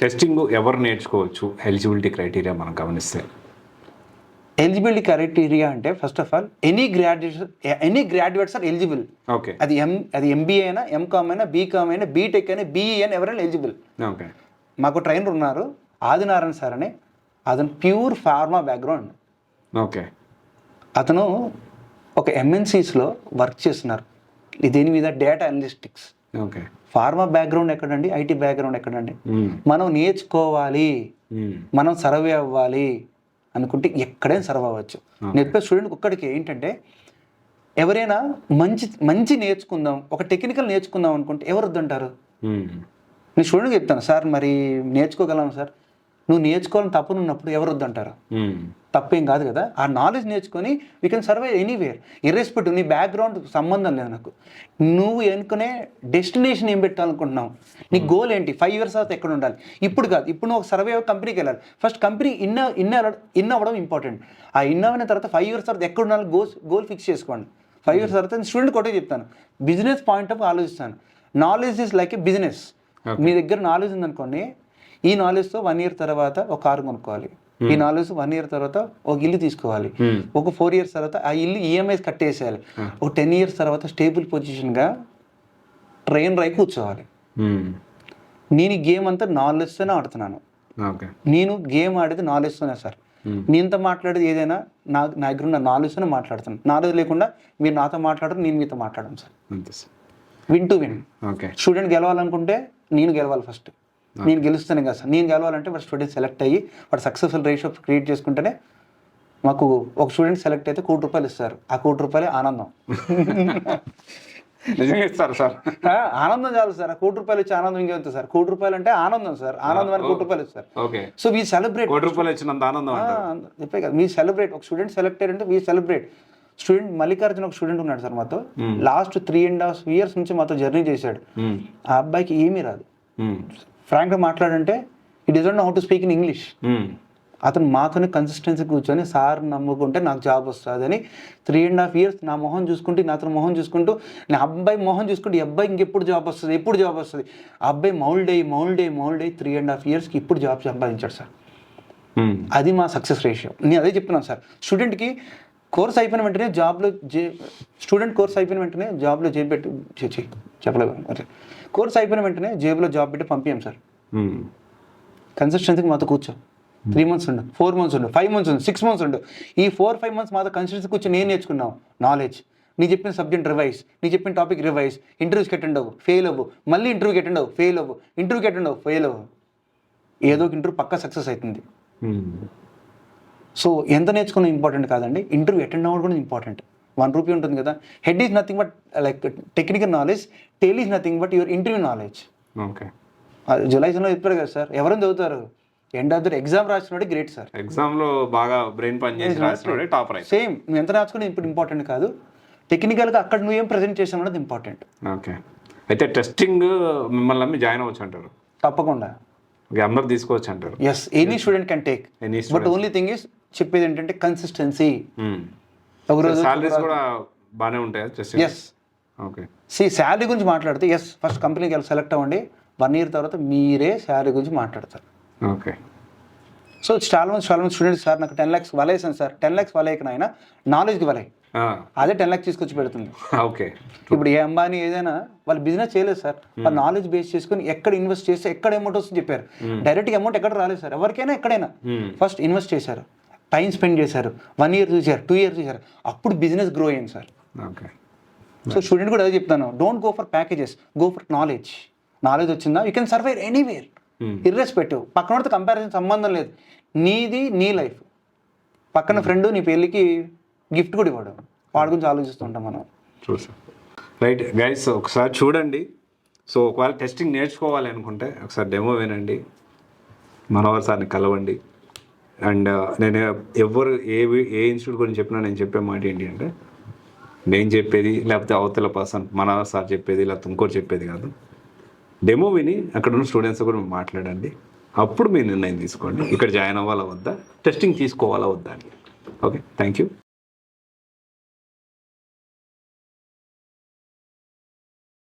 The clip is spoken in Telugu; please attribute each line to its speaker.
Speaker 1: టెస్టింగ్ ఎవరు నేర్చుకోవచ్చు, ఎలిజిబిలిటీ క్రైటీరియా మనం గమనిస్తే?
Speaker 2: ఎలిజిబిలిటీ క్రైటీరియా అంటే first of all any graduates are eligible.
Speaker 1: Okay.
Speaker 2: అది ఎంబీఏ అయినా, ఎంకామ్ అయినా, బీకామ్ అయినా, బీటెక్ అయినా, బీఈ అయినా ఎవరైనా ఎలిజిబుల్.
Speaker 1: ఓకే.
Speaker 2: మాకు ట్రైనర్ ఉన్నారు ఆదినారాయణ సార్ అని, అతను ప్యూర్ ఫార్మా బ్యాక్గ్రౌండ్.
Speaker 1: ఓకే.
Speaker 2: అతను ఒక ఎంఎన్సీస్లో వర్క్ చేస్తున్నారు దీని మీద, డేటా అనలిస్టిక్స్.
Speaker 1: ఓకే. ఫార్మా
Speaker 2: బ్యాక్గ్రౌండ్ ఎక్కడండి, ఐటీ బ్యాక్గ్రౌండ్ ఎక్కడండి? మనం నేర్చుకోవాలి, మనం సర్వే అవ్వాలి అనుకుంటే ఎక్కడైనా సర్వ్ అవ్వచ్చు. నేర్పే స్టూడెంట్ ఒక్కడికి ఏంటంటే, ఎవరైనా మంచి నేర్చుకుందాం, ఒక టెక్నికల్ నేర్చుకుందాం అనుకుంటే ఎవరు వద్దంటారు? నేను స్టూడెంట్కి చెప్తాను, సార్ మరి నేర్చుకోగలం సార్, నువ్వు నేర్చుకోవాలని తప్పునున్నప్పుడు ఎవరు వద్దంటారు? తప్పేం కాదు కదా. ఆ నాలెడ్జ్ నేర్చుకొని we can survey anywhere, irrespective. నీ బ్యాక్గ్రౌండ్ సంబంధం లేదు నాకు. నువ్వు ఎన్నుకునే డెస్టినేషన్ ఏం పెట్టాలనుకుంటున్నావు, నీ గోల్ ఏంటి, 5 years తర్వాత ఎక్కడ ఉండాలి? ఇప్పుడు కాదు, ఇప్పుడు నువ్వు ఒక సర్వే కంపెనీకి వెళ్ళాలి. ఫస్ట్ కంపెనీ ఇన్ అవ్వడం ఇంపార్టెంట్. ఆ ఇన్ అయిన తర్వాత 5 years తర్వాత ఎక్కడ ఉండాలి, గోల్ ఫిక్స్ చేసుకోండి. 5 years తర్వాత స్టూడెంట్ ఒకటే చెప్తాను, బిజినెస్ పాయింట్ ఆఫ్ ఆలోచిస్తాను. Knowledge is like a business. మీ దగ్గర నాలెడ్జ్ ఉందనుకోండి, ఈ నాలెడ్జ్తో 1 year తర్వాత ఒక కారు కొనుక్కోవాలి, ఈ నాలెడ్జ్ 1 year తర్వాత ఒక ఇల్లు తీసుకోవాలి, ఒక 4 years తర్వాత ఆ ఇల్లు ఈఎంఐస్ కట్టేసేయాలి, ఒక 10 years తర్వాత స్టేబుల్ పొజిషన్గా ట్రైన్ రై కూర్చోవాలి. నేను ఈ గేమ్ అంతా నాలెడ్జ్తోనే ఆడుతున్నాను. నేను గేమ్ ఆడేది నాలెడ్జ్తోనే సార్. నేనుతో మాట్లాడేది ఏదైనా నా దగ్గర ఉన్న నాలెడ్జ్తోనే మాట్లాడుతాను. నాలెడ్జ్ లేకుండా మీరు నాతో మాట్లాడరు, నేను మీతో మాట్లాడను sir. Win to win. Student గెలవాలనుకుంటే నేను గెలవాలి ఫస్ట్. నేను గెలుస్తానే కదా సార్. నేను గెలవాలంటే వాడు స్టూడెంట్ సెలెక్ట్ అయ్యి వాడు సక్సెస్ఫుల్ రేషియో క్రియేట్ చేసుకుంటేనే. మాకు ఒక స్టూడెంట్ సెలెక్ట్ అయితే ₹1,00,00,000 ఇస్తారు. ఆ ₹1,00,00,000 ఆనందం.
Speaker 1: నిజంగా ఇస్తారు సార్.
Speaker 2: ఆనందం చాలు సార్. ఆ ₹1,00,00,000 ఇచ్చే ఆనందం ఇంకేంత సార్. ₹1,00,00,000 అంటే ఆనందం సార్. ఆనందం అని ₹1,00,00,000 ఇస్తారు. So we celebrate.
Speaker 1: ₹1,00,00,000 ఇచ్చినంత ఆనందం
Speaker 2: చెప్పే కదా, మీ సెలబ్రేట్. ఒక స్టూడెంట్ సెలెక్ట్ అయ్యారంటే వీ సెలబ్రేట్. స్టూడెంట్ మల్లికార్జున ఒక స్టూడెంట్ ఉన్నాడు సార్ మాతో, లాస్ట్ 3.5 years నుంచి మాతో జర్నీ చేశాడు. ఆ అబ్బాయికి ఏమీ రాదు. ఫ్రాంక్గా మాట్లాడంటే ఈ doesn't know how to speak in English. అతను మాతోనే కన్సిస్టెన్సీ కూర్చొని సార్ నమ్ముకుంటే నాకు జాబ్ వస్తుంది అని 3.5 years నా మొహం చూసుకుంటూ, నాతో మొహం చూసుకుంటూ, నా అబ్బాయి మొహం చూసుకుంటూ, ఈ అబ్బాయి ఇంకెప్పుడు జాబ్ వస్తుంది, ఎప్పుడు జాబ్ వస్తుంది. ఆ అబ్బాయి మౌల్డ్ అయ్యి 3.5 yearsకి ఇప్పుడు జాబ్ సంపాదించాడు సార్. అది మా సక్సెస్ రేషియో. నేను అదే చెప్తున్నాను సార్. స్టూడెంట్కి కోర్స్ అయిపోయిన వెంటనే జాబ్లో కోర్స్ అయిపోయిన వెంటనే జాబ్లో చెప్పలేదు. కోర్స్ అయిపోయిన వెంటనే జేబులో జాబ్ పెట్టి పంపించాం సార్. కన్సిస్టెన్సీకి మాతో కూర్చో. 3 months ఉండు, 4 months ఉండు, 5 months ఉండు, 6 months ఉండు. ఈ 4-5 months మాతో కన్సిస్టెన్సీ కూర్చొని నేను నేర్చుకున్నావు నాలెడ్జ్. నీ చెప్పిన సబ్జెక్ట్ రివైజ్, నీ చెప్పిన టాపిక్ రివైజ్, ఇంటర్వ్యూస్కి అటెండ్ అవ్వు, ఫెయిల్ అవ్వు, మళ్ళీ ఇంటర్వ్యూకి అటెండ్ అవ్వు, ఫెయిల్ అవ్వు, ఇంటర్వ్యూకి అటెండ్ అవ్వు, ఫెయిల్ అవ్వు. ఏదో ఒక ఇంటర్వ్యూ పక్కా సక్సెస్ అవుతుంది. సో ఎంత నేర్చుకున్న ఇంపార్టెంట్ కాదండి, ఇంటర్వ్యూ అటెండ్ అవ్వడం కూడా ఇంపార్టెంట్. ₹1 ఉంటుంది కదా. Head is nothing but like technical knowledge, tail is nothing but your interview knowledge.
Speaker 1: Okay.
Speaker 2: జులైలో చెప్పారు కదా సార్, ఎవరైనా చదువుతారు, ఎండ్ ఆఫ్ ద ఎగ్జామ్ రాసినోడే గ్రేట్ సార్.
Speaker 1: ఎగ్జామ్లో బాగా బ్రెయిన్ పని చేసి రాసినోడే టాపర్.
Speaker 2: సేమ్ నువ్వు ఎంత రాసుకుని ఇప్పుడు ఇంపార్టెంట్ కాదు, టెక్నికల్గా అక్కడ నువ్వేం ప్రజెంట్ చేసావు అన్నది ఇంపార్టెంట్.
Speaker 1: ఓకే. అయితే టెస్టింగ్ మిమ్మల్ని నమ్మి జాయిన్ అవ్వచ్చు అంటారు?
Speaker 2: తప్పకుండా
Speaker 1: అందరు తీసుకోవచ్చు అంటారు?
Speaker 2: Yes, any student can take. But only thing is చెప్పేది ఏంటంటే కన్సిస్టెన్సీ.
Speaker 1: సాలరీస్ కూడా బాగానే ఉంటాయి?
Speaker 2: ఎస్. ఓకే. శాలరీ గురించి మాట్లాడితే ఎస్, ఫస్ట్ కంపెనీకి వెళ్ళి సెలెక్ట్ అవ్వండి. 1 year తర్వాత మీరే శాలరీ గురించి మాట్లాడతారు.
Speaker 1: ఓకే.
Speaker 2: సో చాలా మంది స్టూడెంట్స్ సార్ నాకు 10 lakhs వలేసాను సార్. 10 lakhs వలేయక నాయన నాలెడ్జ్కి వలే, అదే 10 lakhs తీసుకొచ్చి పెడుతుంది.
Speaker 1: ఓకే.
Speaker 2: ఇప్పుడు ఏ అంబానీ ఏదైనా వాళ్ళు బిజినెస్ చేయలేదు సార్, వాళ్ళు నాలెడ్జ్ బేస్ చేసుకుని ఎక్కడ ఇన్వెస్ట్ చేస్తే ఎక్కడ అమౌంట్ వస్తుంది చెప్పారు. డైరెక్ట్గా అమౌంట్ ఎక్కడ రాలేదు సార్, ఎవరికైనా ఎక్కడైనా. ఫస్ట్ ఇన్వెస్ట్ చేశారు, టైం స్పెండ్ చేశారు, 1 year చూశారు, 2 years చూశారు, అప్పుడు బిజినెస్ గ్రో అయింది సార్.
Speaker 1: ఓకే.
Speaker 2: సో స్టూడెంట్ కూడా అదే చెప్తాను, don't go for packages, go for knowledge. Knowledge వచ్చిందా you can survive anywhere, irrespective. పక్కనతో కంపారిజన్ సంబంధం లేదు, నీది నీ లైఫ్. పక్కన ఫ్రెండ్ నీ పెళ్ళికి గిఫ్ట్ కూడా ఇవ్వడం, వాడి గురించి ఆలోచిస్తుంటాం మనం.
Speaker 1: చూసాం. రైట్ గైస్, ఒకసారి చూడండి. సో ఒకవేళ టెస్టింగ్ నేర్చుకోవాలి అనుకుంటే ఒకసారి డెమో వినండి, మనోహర్ సార్ని కలవండి. అండ్ నేను ఎవరు ఏ ఇన్స్టిట్యూట్ గురించి చెప్పినా నేను చెప్పే మాట ఏంటి అంటే, నేను చెప్పేది లేకపోతే అవతల పర్సన్ మనోహర్ సార్ చెప్పేది లేకపోతే ఇంకోటి చెప్పేది కాదు. డెమో విని అక్కడ ఉన్న స్టూడెంట్స్ కూడా మాట్లాడండి, అప్పుడు మీరు నిర్ణయం తీసుకోండి ఇక్కడ జాయిన్ అవ్వాలా వద్దా, టెస్టింగ్ తీసుకోవాలా వద్దా అని. Okay, thank you.